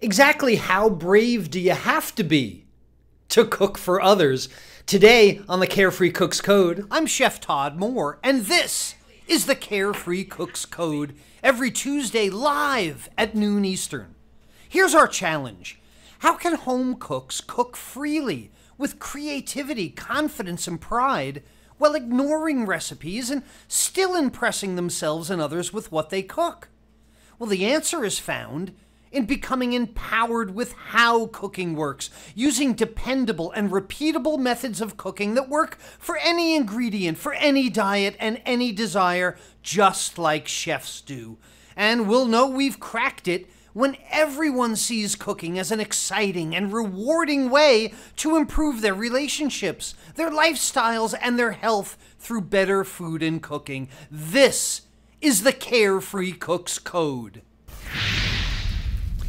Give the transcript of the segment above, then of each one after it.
Exactly how brave do you have to be to cook for others? Today on the Carefree Cook's Code, I'm Chef Todd Moore, and this is the Carefree Cook's Code, every Tuesday live at noon Eastern. Here's our challenge. How can home cooks cook freely with creativity, confidence, and pride while ignoring recipes and still impressing themselves and others with what they cook? Well, the answer is found in becoming empowered with how cooking works, using dependable and repeatable methods of cooking that work for any ingredient, for any diet, and any desire, just like chefs do. And we'll know we've cracked it when everyone sees cooking as an exciting and rewarding way to improve their relationships, their lifestyles, and their health through better food and cooking. This is the Carefree Cook's Code.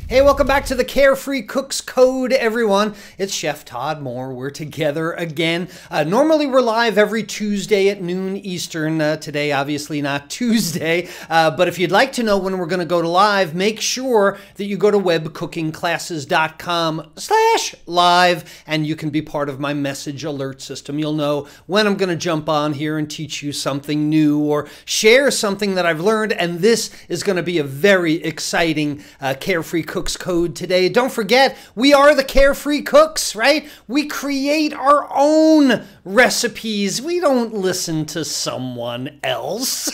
Hey, welcome back to the Carefree Cook's Code, everyone. It's Chef Todd Moore. We're together again. Normally, we're live every Tuesday at noon Eastern. Today, obviously not Tuesday. But if you'd like to know when we're going to go to live, make sure that you go to webcookingclasses.com/live, and you can be part of my message alert system. You'll know when I'm going to jump on here and teach you something new or share something that I've learned. And this is going to be a very exciting Carefree Cook's Code today. Don't forget, we are the Carefree Cooks, right? We create our own recipes. We don't listen to someone else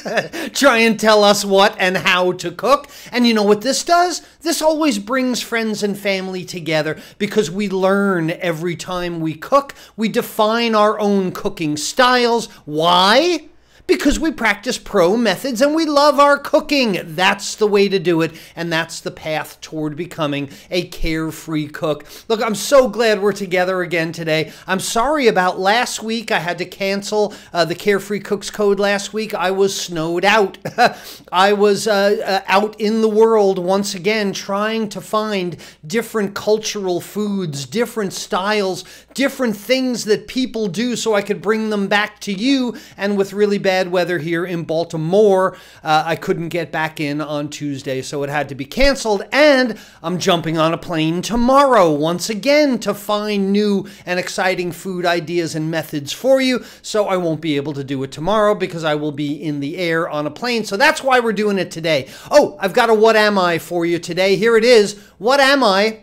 try and tell us what and how to cook. And you know what this does? This always brings friends and family together because we learn every time we cook. We define our own cooking styles. Why? Because we practice pro methods and we love our cooking. That's the way to do it, and that's the path toward becoming a carefree cook. Look, I'm so glad we're together again today. I'm sorry about last week. I had to cancel the Carefree Cook's Code last week. I was snowed out. I was out in the world once again trying to find different cultural foods, different styles, different things that people do so I could bring them back to you. And with really bad weather here in Baltimore, I couldn't get back in on Tuesday, so it had to be canceled. And I'm jumping on a plane tomorrow once again to find new and exciting food ideas and methods for you. So I won't be able to do it tomorrow because I will be in the air on a plane. So that's why we're doing it today. Oh, I've got a What Am I for you today. Here it is. What am I?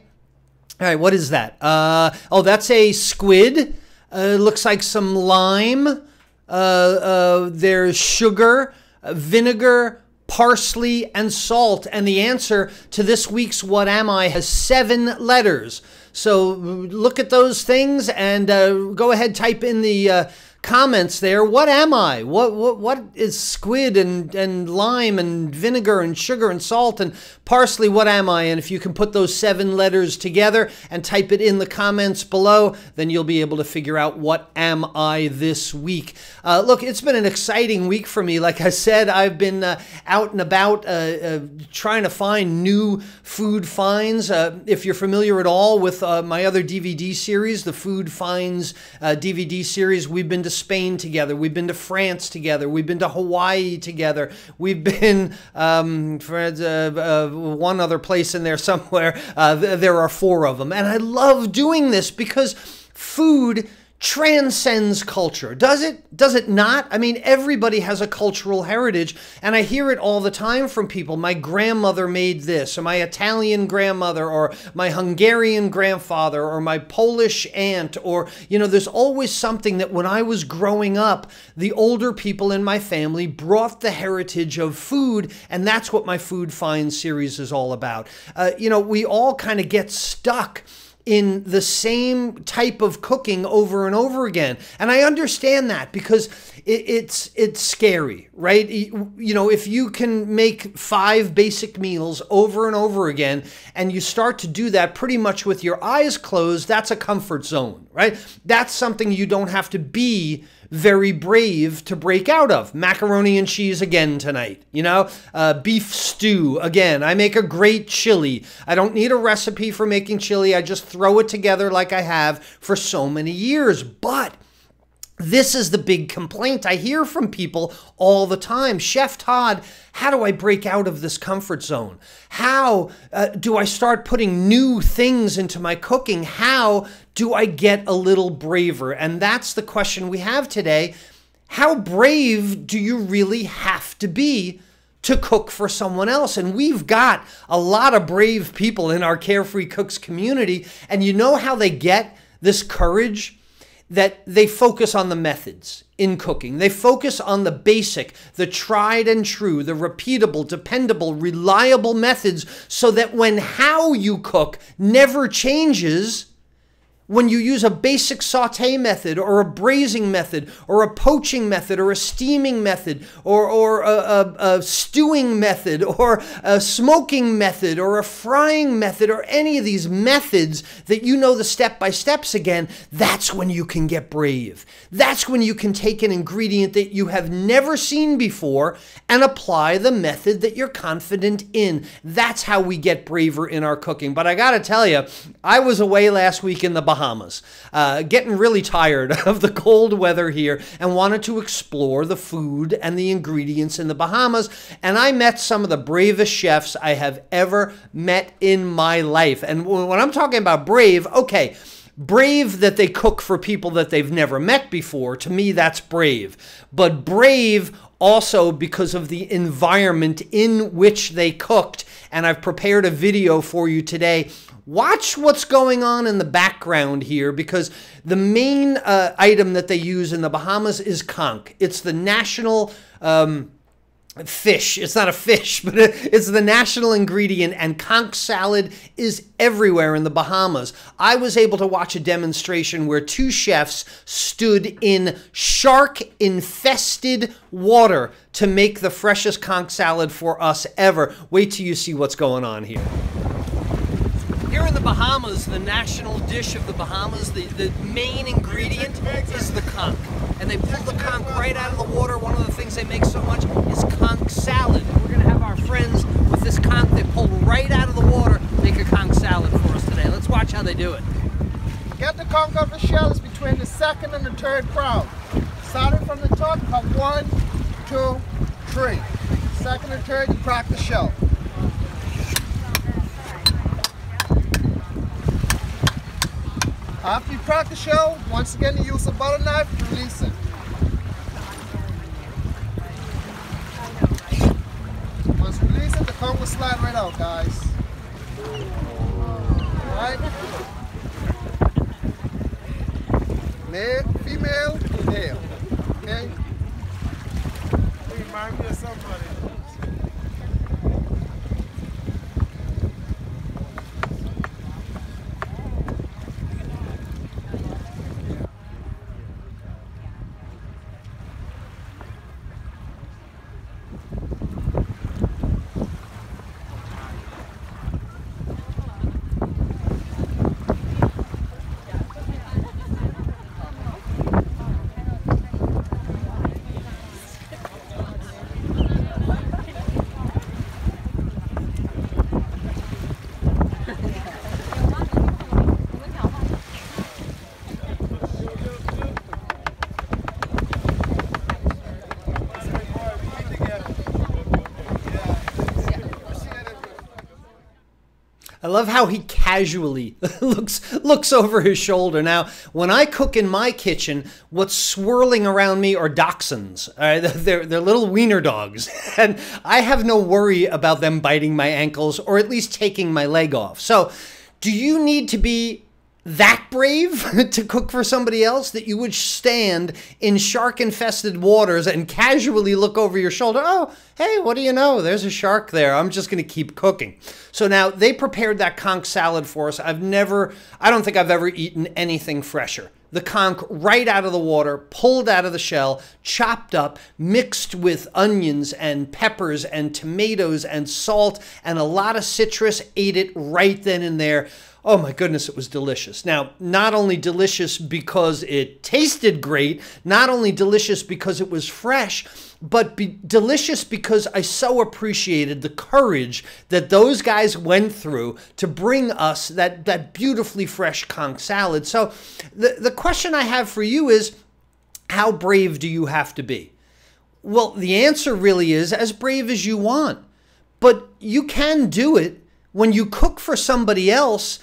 All right, what is that? Oh, that's a squid. Looks like some lime. There's sugar, vinegar, parsley, and salt. And the answer to this week's What Am I has 7 letters. So look at those things and go ahead, type in the comments there. What am I? What is squid and lime and vinegar and sugar and salt and parsley? What am I? And if you can put those 7 letters together and type it in the comments below, then you'll be able to figure out what am I this week. Look, it's been an exciting week for me. Like I said, I've been out and about trying to find new food finds. If you're familiar at all with my other DVD series, the Food Finds DVD series, we've been to Spain together. We've been to France together. We've been to Hawaii together. We've been one other place in there somewhere. There are 4 of them. And I love doing this because food transcends culture. Does it? Does it not? I mean, everybody has a cultural heritage, and I hear it all the time from people. My grandmother made this, or my Italian grandmother, or my Hungarian grandfather, or my Polish aunt, or, you know, there's always something that when I was growing up, the older people in my family brought the heritage of food, and that's what my Food Finds series is all about. You know, we all kind of get stuck in the same type of cooking over and over again. And I understand that because it's scary, right? You know, if you can make 5 basic meals over and over again, and you start to do that pretty much with your eyes closed, that's a comfort zone, right? That's something you don't have to be very brave to break out of. Macaroni and cheese again tonight, you know? Beef stew again. I make a great chili. I don't need a recipe for making chili. I just throw it together like I have for so many years. But This is the big complaint I hear from people all the time. Chef Todd, how do I break out of this comfort zone? How do I start putting new things into my cooking? How do I get a little braver? And that's the question we have today. How brave do you really have to be to cook for someone else? And we've got a lot of brave people in our Carefree Cooks community. And you know how they get this courage? That they focus on the methods in cooking. They focus on the basic, the tried and true, the repeatable, dependable, reliable methods, so that when how you cook never changes, when you use a basic saute method or a braising method or a poaching method or a steaming method or a stewing method or a smoking method or a frying method or any of these methods that you know the step-by-steps again, that's when you can get brave. That's when you can take an ingredient that you have never seen before and apply the method that you're confident in. That's how we get braver in our cooking. But I gotta tell you, I was away last week in the Bahamas, getting really tired of the cold weather here and wanted to explore the food and the ingredients in the Bahamas. And I met some of the bravest chefs I have ever met in my life. And when I'm talking about brave, okay, brave that they cook for people that they've never met before. To me, that's brave. But brave also because of the environment in which they cooked. And I've prepared a video for you today. Watch what's going on in the background here, because the main item that they use in the Bahamas is conch. It's the national fish. It's not a fish, but it's the national ingredient, and conch salad is everywhere in the Bahamas. I was able to watch a demonstration where two chefs stood in shark-infested water to make the freshest conch salad for us ever. Wait till you see what's going on here. Here in the Bahamas, the national dish of the Bahamas, the main ingredient is the conch. And they pull the conch right out of the water. One of the things they make so much is conch salad. And we're going to have our friends with this conch they pull right out of the water, make a conch salad for us today. Let's watch how they do it. Get the conch out of the shell is between the second and the third crown. Starting from the top, count 1, 2, 3. Second and third, you crack the shell. After you crack the shell, once again you use a butter knife to release it. Once you release it, the conch will slide right out, guys. Alright? Male, female, male. Okay? You remind me of somebody. I love how he casually looks over his shoulder. Now, when I cook in my kitchen, what's swirling around me are dachshunds. They're little wiener dogs, and I have no worry about them biting my ankles or at least taking my leg off. So, do you need to be that brave to cook for somebody else that you would stand in shark-infested waters and casually look over your shoulder? Oh, hey, what do you know? There's a shark there. I'm just going to keep cooking. So now they prepared that conch salad for us. I don't think I've ever eaten anything fresher. The conch right out of the water, pulled out of the shell, chopped up, mixed with onions and peppers and tomatoes and salt and a lot of citrus, ate it right then and there. Oh my goodness, it was delicious. Now, not only delicious because it tasted great, not only delicious because it was fresh, but delicious because I so appreciated the courage that those guys went through to bring us that beautifully fresh conch salad. So the question I have for you is, How brave do you have to be? Well, the answer really is as brave as you want. But you can do it. When you cook for somebody else,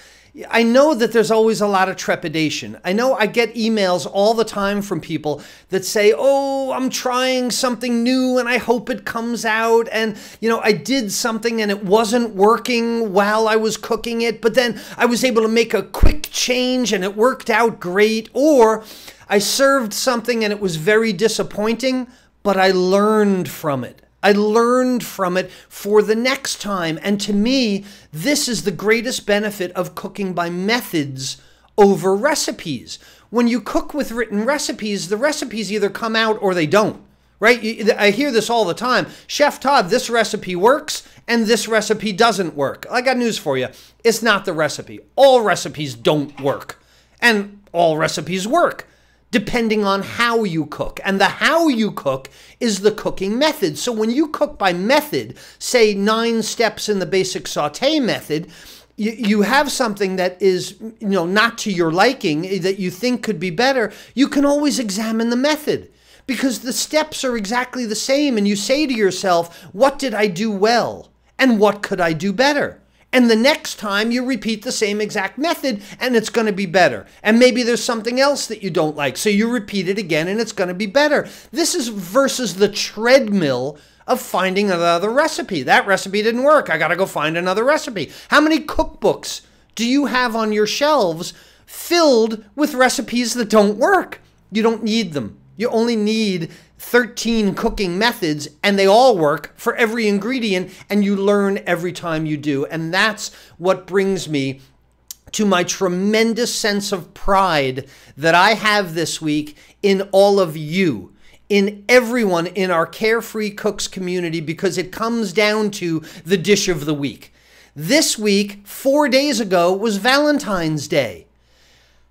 I know that there's always a lot of trepidation. I know I get emails all the time from people that say, oh, I'm trying something new and I hope it comes out. And, I did something and it wasn't working while I was cooking it, but then I was able to make a quick change and it worked out great. Or I served something and it was very disappointing, but I learned from it. I learned from it for the next time. And to me, this is the greatest benefit of cooking by methods over recipes. When you cook with written recipes, the recipes either come out or they don't, right? I hear this all the time. Chef Todd, this recipe works and this recipe doesn't work. I got news for you. It's not the recipe. All recipes don't work and all recipes work, depending on how you cook. And the how you cook is the cooking method. So when you cook by method, say 9 steps in the basic sauté method, you have something that is, not to your liking, that you think could be better, you can always examine the method because the steps are exactly the same. And you say to yourself, what did I do well? And what could I do better? And the next time you repeat the same exact method and it's going to be better. And maybe there's something else that you don't like. So you repeat it again and it's going to be better. This is versus the treadmill of finding another recipe. That recipe didn't work. I got to go find another recipe. How many cookbooks do you have on your shelves filled with recipes that don't work? You don't need them. You only need 13 cooking methods and they all work for every ingredient and you learn every time you do. And that's what brings me to my tremendous sense of pride that I have this week in all of you, in everyone in our Carefree Cooks community, because it comes down to the dish of the week. This week, 4 days ago, was Valentine's Day.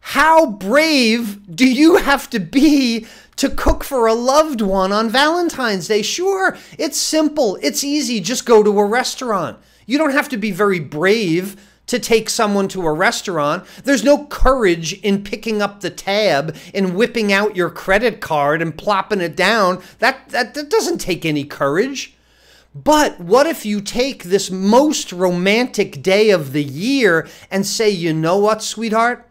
How brave do you have to be to cook for a loved one on Valentine's Day? Sure, it's simple, it's easy, just go to a restaurant. You don't have to be very brave to take someone to a restaurant. There's no courage in picking up the tab and whipping out your credit card and plopping it down. That doesn't take any courage. But what if you take this most romantic day of the year and say, you know what, sweetheart?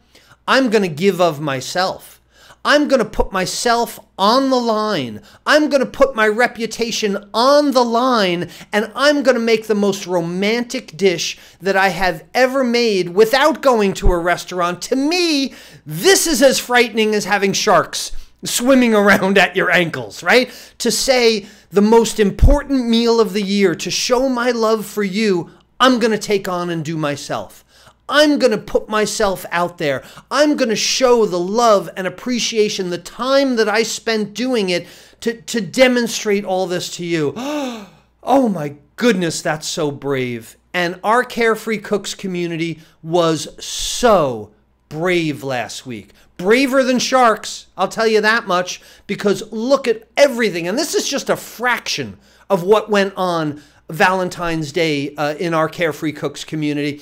I'm going to give of myself. I'm going to put myself on the line. I'm going to put my reputation on the line, and I'm going to make the most romantic dish that I have ever made without going to a restaurant. To me, this is as frightening as having sharks swimming around at your ankles, right? To say the most important meal of the year, to show my love for you, I'm going to take on and do myself. I'm going to put myself out there. I'm going to show the love and appreciation, the time that I spent doing it to demonstrate all this to you. Oh my goodness, that's so brave. And our Carefree Cooks community was so brave last week. Braver than sharks, I'll tell you that much, because look at everything. And this is just a fraction of what went on Valentine's Day in our Carefree Cooks community.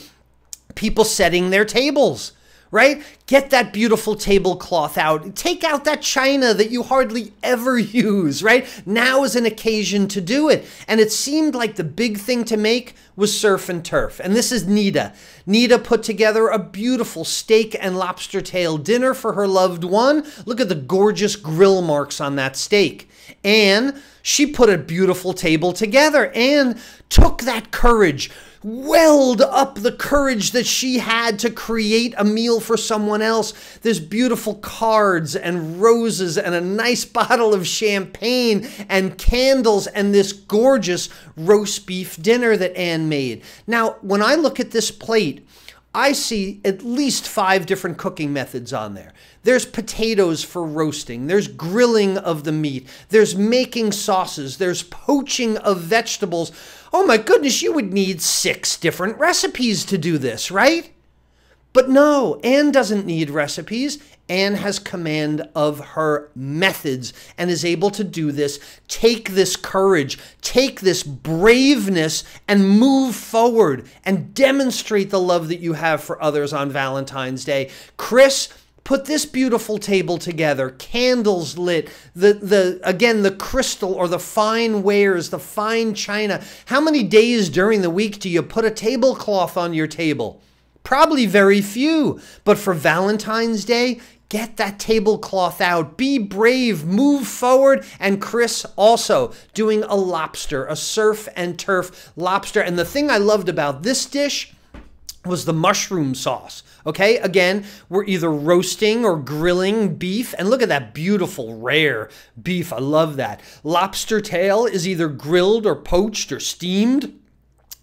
People setting their tables, right? Get that beautiful tablecloth out. Take out that china that you hardly ever use, right? Now is an occasion to do it. And it seemed like the big thing to make was surf and turf. And this is Nita. Nita put together a beautiful steak and lobster tail dinner for her loved one. Look at the gorgeous grill marks on that steak. And she put a beautiful table together and took that courage, welled up the courage that she had to create a meal for someone else. There's beautiful cards and roses and a nice bottle of champagne and candles and this gorgeous roast beef dinner that Anne made. Now, when I look at this plate, I see at least 5 different cooking methods on there. There's potatoes for roasting. There's grilling of the meat. There's making sauces. There's poaching of vegetables. Oh my goodness, you would need 6 different recipes to do this, right? But no, Anne doesn't need recipes. Anne has command of her methods and is able to do this. Take this courage, take this braveness and move forward and demonstrate the love that you have for others on Valentine's Day. Chris Put this beautiful table together, candles lit, again, the crystal or the fine wares, the fine china. How many days during the week do you put a tablecloth on your table? Probably very few. But for Valentine's Day, get that tablecloth out. Be brave. Move forward. And Chris also doing a lobster, a surf and turf lobster. And the thing I loved about this dish was the mushroom sauce. Okay, again, we're either roasting or grilling beef. And look at that beautiful, rare beef. I love that. Lobster tail is either grilled or poached or steamed.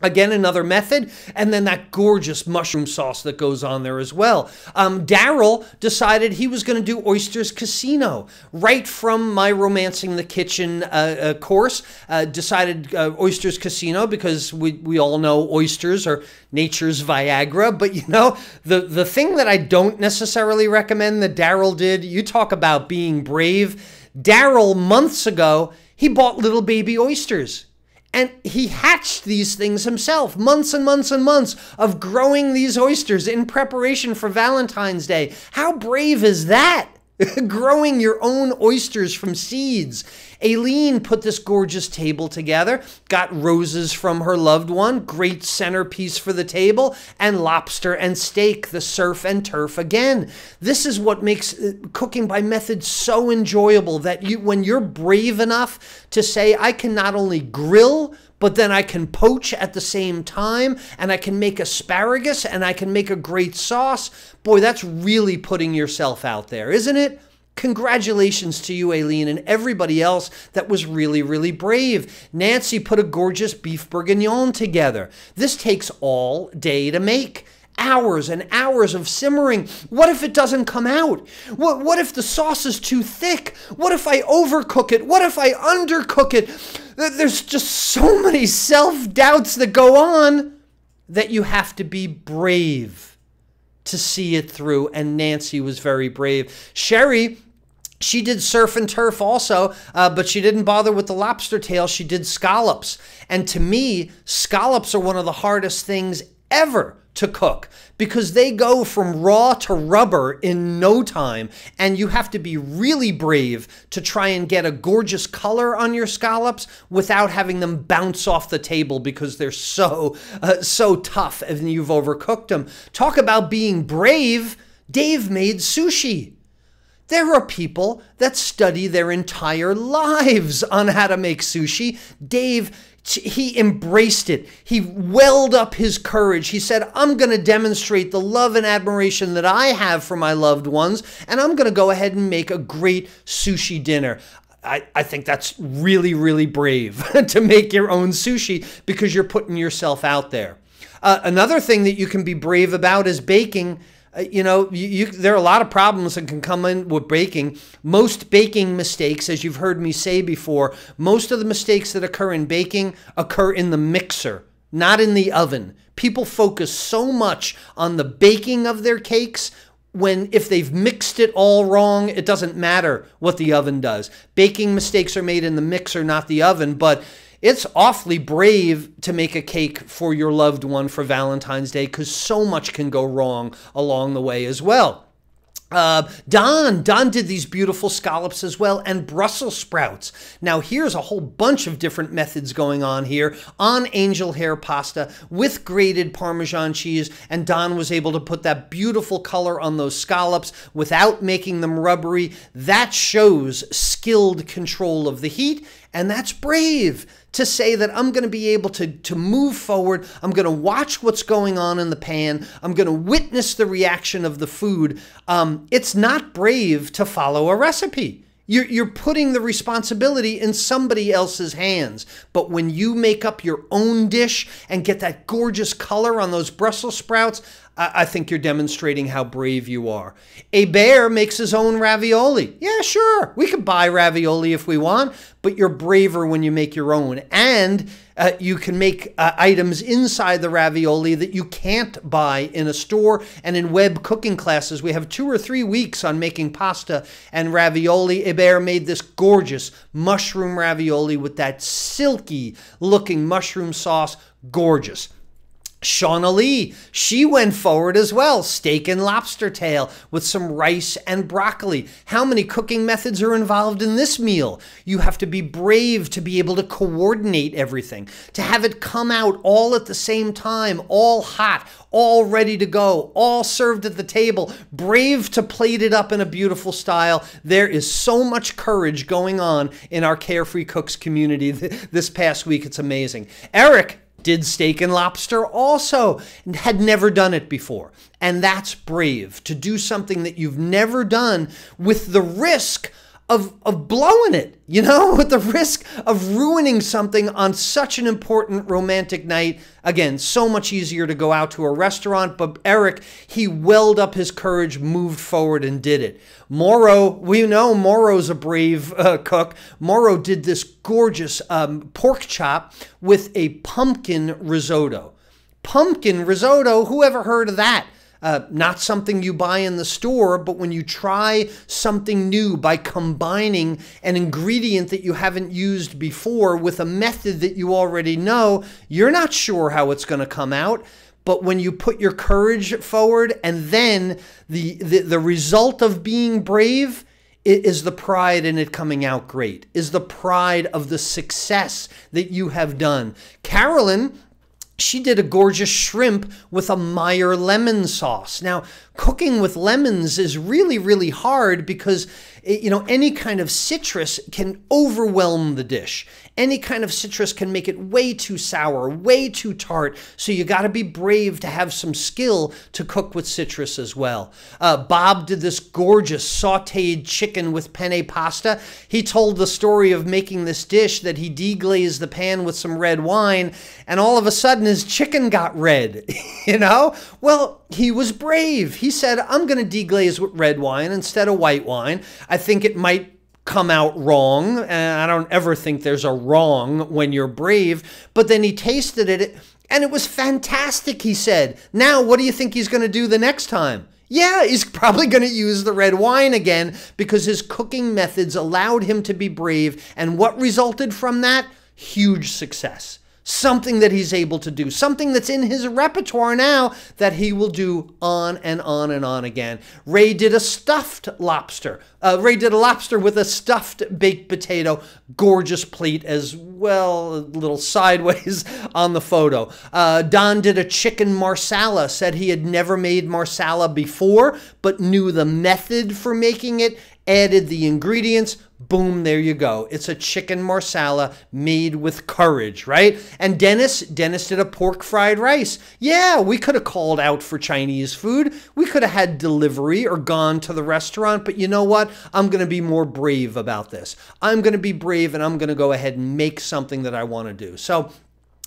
Again, another method, and then that gorgeous mushroom sauce that goes on there as well. Daryl decided he was going to do Oysters Casino. Right from my Romancing the Kitchen course, decided Oysters Casino because we all know oysters are nature's Viagra. But you know, the thing that I don't necessarily recommend that Daryl did, you talk about being brave. Daryl, months ago, he bought little baby oysters. And he hatched these things himself, months and months and months of growing these oysters in preparation for Valentine's Day. How brave is that? Growing your own oysters from seeds. Aileen put this gorgeous table together, got roses from her loved one, great centerpiece for the table, and lobster and steak, the surf and turf again. This is what makes cooking by method so enjoyable, that when you're brave enough to say, I can not only grill, but then I can poach at the same time, and I can make asparagus, and I can make a great sauce. Boy, that's really putting yourself out there, isn't it? Congratulations to you, Aileen, and everybody else that was really, really brave. Nancy put a gorgeous beef bourguignon together. This takes all day to make. Hours and hours of simmering. What if it doesn't come out? What if the sauce is too thick? What if I overcook it? What if I undercook it? There's just so many self-doubts that go on that you have to be brave to see it through, and Nancy was very brave. Sherry, she did surf and turf also, but she didn't bother with the lobster tail. She did scallops. And to me, scallops are one of the hardest things ever to cook because they go from raw to rubber in no time, and you have to be really brave to try and get a gorgeous color on your scallops without having them bounce off the table because they're so tough and you've overcooked them. Talk about being brave. Dave made sushi. There are people that study their entire lives on how to make sushi. Dave, he embraced it. He welled up his courage. He said, I'm going to demonstrate the love and admiration that I have for my loved ones, and I'm going to go ahead and make a great sushi dinner. I think that's really, really brave to make your own sushi because you're putting yourself out there. Another thing that you can be brave about is baking. You know, there are a lot of problems that can come in with baking. Most baking mistakes, as you've heard me say before, most of the mistakes that occur in baking occur in the mixer, not in the oven. People focus so much on the baking of their cakes when if they've mixed it all wrong, it doesn't matter what the oven does. Baking mistakes are made in the mixer, not the oven, but it's awfully brave to make a cake for your loved one for Valentine's Day because so much can go wrong along the way as well. Don did these beautiful scallops as well, and Brussels sprouts. Now here's a whole bunch of different methods going on here on angel hair pasta with grated Parmesan cheese, and Don was able to put that beautiful color on those scallops without making them rubbery. That shows skilled control of the heat, and that's brave to say that I'm going to be able to move forward. I'm going to watch what's going on in the pan. I'm going to witness the reaction of the food. It's not brave to follow a recipe. You're putting the responsibility in somebody else's hands. But when you make up your own dish and get that gorgeous color on those Brussels sprouts, I think you're demonstrating how brave you are. A bear makes his own ravioli. Yeah, sure, we could buy ravioli if we want, but you're braver when you make your own. And you can make items inside the ravioli that you can't buy in a store. And in web cooking classes, we have 2 or 3 weeks on making pasta and ravioli. A bear made this gorgeous mushroom ravioli with that silky looking mushroom sauce. Gorgeous. Shauna Lee, she went forward as well. Steak and lobster tail with some rice and broccoli. How many cooking methods are involved in this meal? You have to be brave to be able to coordinate everything, to have it come out all at the same time, all hot, all ready to go, all served at the table, brave to plate it up in a beautiful style. There is so much courage going on in our Carefree Cooks community this past week. It's amazing. Eric did steak and lobster also, and had never done it before. And that's brave, to do something that you've never done with the risk of blowing it, you know, with the risk of ruining something on such an important romantic night. Again, so much easier to go out to a restaurant, but Eric, he welled up his courage, moved forward and did it. Morrow, we know Morrow's a brave cook. Morrow did this gorgeous pork chop with a pumpkin risotto. Pumpkin risotto, who ever heard of that? Not something you buy in the store, but when you try something new by combining an ingredient that you haven't used before with a method that you already know, you're not sure how it's going to come out. But when you put your courage forward, and then the result of being brave is the pride in it coming out great, is the pride of the success that you have done. Carolyn, she did a gorgeous shrimp with a Meyer lemon sauce. Now, cooking with lemons is really, really hard because, you know, any kind of citrus can overwhelm the dish. Any kind of citrus can make it way too sour, way too tart. So you got to be brave to have some skill to cook with citrus as well. Bob did this gorgeous sauteed chicken with penne pasta. He told the story of making this dish that he deglazed the pan with some red wine, and all of a sudden his chicken got red, you know? Well, he was brave. He said, I'm going to deglaze with red wine instead of white wine. I think it might come out wrong, and I don't ever think there's a wrong when you're brave, but then he tasted it, and it was fantastic, he said. Now, what do you think he's going to do the next time? Yeah, he's probably going to use the red wine again because his cooking methods allowed him to be brave, and what resulted from that? Huge success. Something that he's able to do, something that's in his repertoire now that he will do on and on and on again. Ray did a stuffed lobster. Ray did a lobster with a stuffed baked potato. Gorgeous plate as well, a little sideways on the photo. Don did a chicken marsala, said he had never made marsala before, but knew the method for making it, added the ingredients. Boom, there you go. It's a chicken marsala made with courage, right? And Dennis did a pork fried rice. Yeah, we could have called out for Chinese food. We could have had delivery or gone to the restaurant, but you know what? I'm going to be more brave about this. I'm going to be brave, and I'm going to go ahead and make something that I want to do. So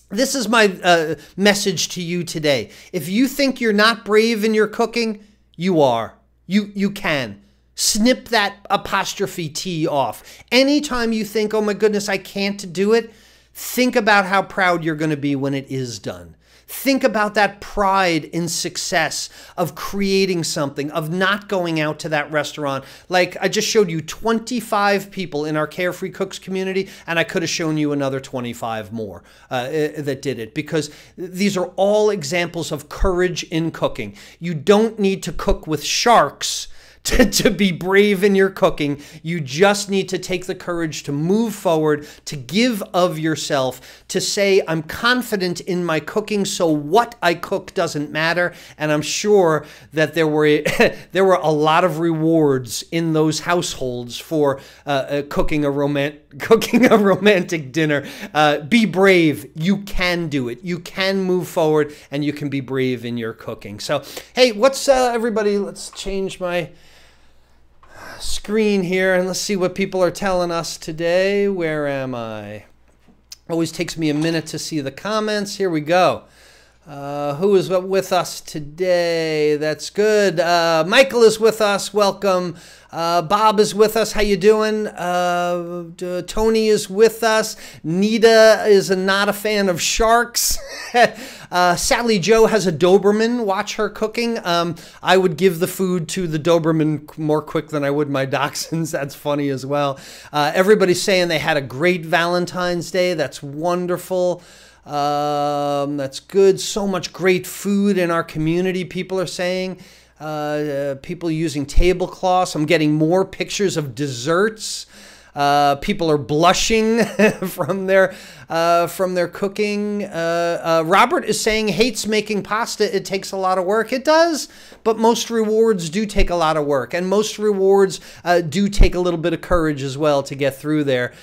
this is my message to you today. If you think you're not brave in your cooking, you are. You can. Snip that apostrophe T off. Anytime you think, oh my goodness, I can't do it, think about how proud you're going to be when it is done. Think about that pride in success of creating something, of not going out to that restaurant. Like I just showed you 25 people in our Carefree Cooks community, and I could have shown you another 25 more that did it, because these are all examples of courage in cooking. You don't need to cook with sharks to be brave in your cooking. You just need to take the courage to move forward, to give of yourself, to say, I'm confident in my cooking, so what I cook doesn't matter. And I'm sure that there were a lot of rewards in those households for cooking a romantic dinner. Be brave. You can do it. You can move forward, and you can be brave in your cooking. So, hey, what's everybody? Let's change my screen here and let's see what people are telling us today. Where am I? Always takes me a minute to see the comments. Here we go. Who is with us today? That's good. Michael is with us. Welcome. Bob is with us. How you doing? Tony is with us. Nita is not a fan of sharks. Sally Joe has a Doberman. Watch her cooking. I would give the food to the Doberman more quick than I would my dachshunds. That's funny as well. Everybody's saying they had a great Valentine's Day. That's wonderful. That's good. So much great food in our community, people are saying. People using tablecloths. I'm getting more pictures of desserts. People are blushing from their cooking. Robert is saying hates making pasta. It takes a lot of work. It does, but most rewards do take a lot of work, and most rewards do take a little bit of courage as well to get through there.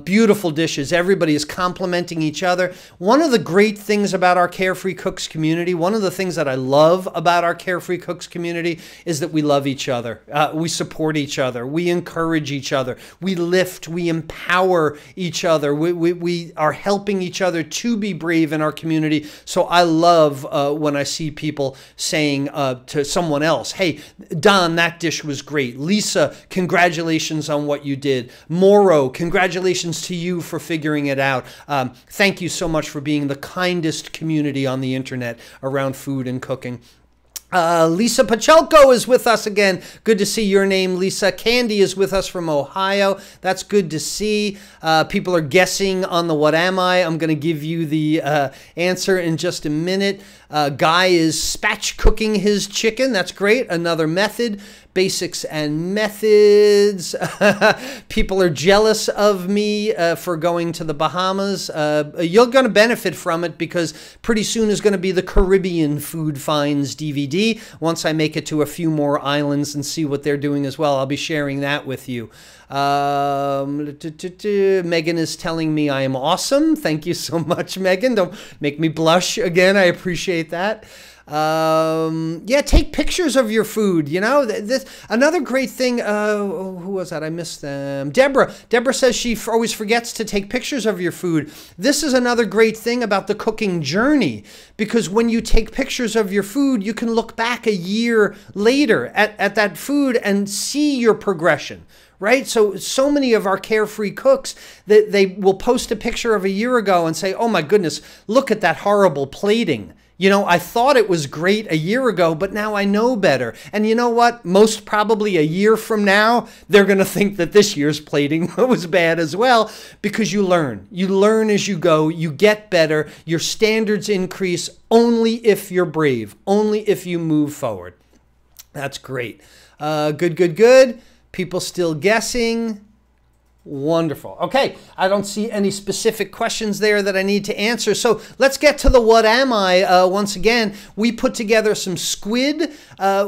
Beautiful dishes. Everybody is complimenting each other. One of the great things about our Carefree Cooks community, one of the things that I love about our Carefree Cooks community is that we love each other. We support each other. We encourage each other. We lift, we empower each other. We are helping each other to be brave in our community. So I love when I see people saying to someone else, hey, Don, that dish was great. Lisa, congratulations on what you did. Moro, congratulations to you for figuring it out. Thank you so much for being the kindest community on the internet around food and cooking. Lisa Pachelko is with us again. Good to see your name, Lisa. Candy is with us from Ohio. That's good to see. People are guessing on the what am I. I'm going to give you the answer in just a minute. Guy is spatch cooking his chicken. That's great. Another method. Basics and methods. People are jealous of me for going to the Bahamas. You're going to benefit from it because pretty soon is going to be the Caribbean Food Finds DVD. Once I make it to a few more islands and see what they're doing as well, I'll be sharing that with you. Megan is telling me I am awesome. Thank you so much, Megan. Don't make me blush again. I appreciate that. Yeah, take pictures of your food. You know, this another great thing. Who was that? I missed them. Deborah says she always forgets to take pictures of your food. This is another great thing about the cooking journey, because when you take pictures of your food, you can look back a year later at that food and see your progression. Right? So many of our Carefree cooks, they will post a picture of a year ago and say, oh my goodness, look at that horrible plating. You know, I thought it was great a year ago, but now I know better. And you know what? Most probably a year from now, they're going to think that this year's plating was bad as well, because you learn. You learn as you go. You get better. Your standards increase only if you're brave, only if you move forward. That's great. Good. People still guessing. Wonderful. Okay, I don't see any specific questions there that I need to answer. So let's get to the what am I. Once again, we put together some squid.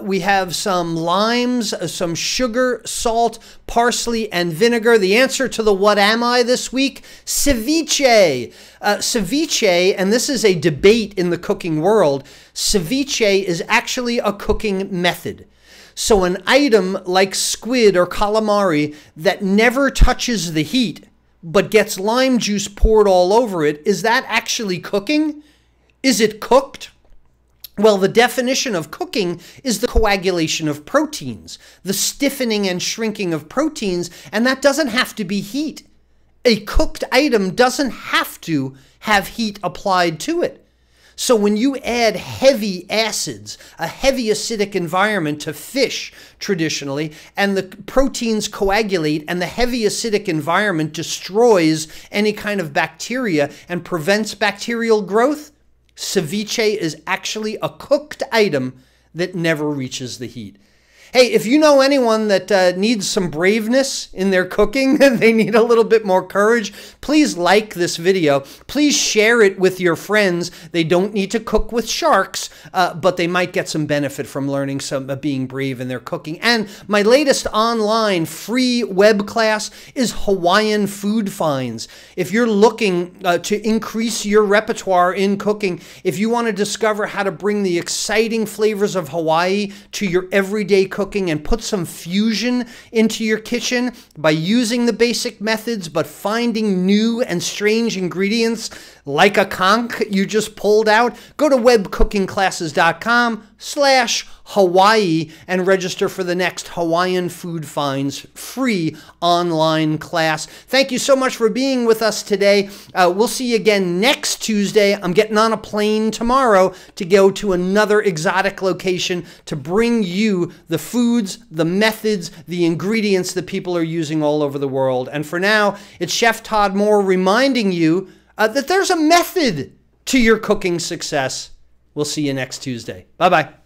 We have some limes, some sugar, salt, parsley, and vinegar. The answer to the what am I this week, ceviche. Ceviche, and this is a debate in the cooking world, ceviche is actually a cooking method. So an item like squid or calamari that never touches the heat but gets lime juice poured all over it, is that actually cooking? Is it cooked? Well, the definition of cooking is the coagulation of proteins, the stiffening and shrinking of proteins, and that doesn't have to be heat. A cooked item doesn't have to have heat applied to it. So when you add heavy acids, a heavy acidic environment to fish traditionally, and the proteins coagulate and the heavy acidic environment destroys any kind of bacteria and prevents bacterial growth, ceviche is actually a cooked item that never reaches the heat. Hey, if you know anyone that needs some braveness in their cooking, they need a little bit more courage, please like this video. Please share it with your friends. They don't need to cook with sharks, but they might get some benefit from learning some being brave in their cooking. And my latest online free web class is Hawaiian Food Finds. If you're looking to increase your repertoire in cooking, if you want to discover how to bring the exciting flavors of Hawaii to your everyday cooking, and put some fusion into your kitchen by using the basic methods but finding new and strange ingredients like a conch you just pulled out, go to webcookingclasses.com/Hawaii and register for the next Hawaiian Food Finds free online class. Thank you so much for being with us today. We'll see you again next Tuesday. I'm getting on a plane tomorrow to go to another exotic location to bring you the foods, the methods, the ingredients that people are using all over the world. And for now, it's Chef Todd Moore reminding you that there's a method to your cooking success. We'll see you next Tuesday. Bye-bye.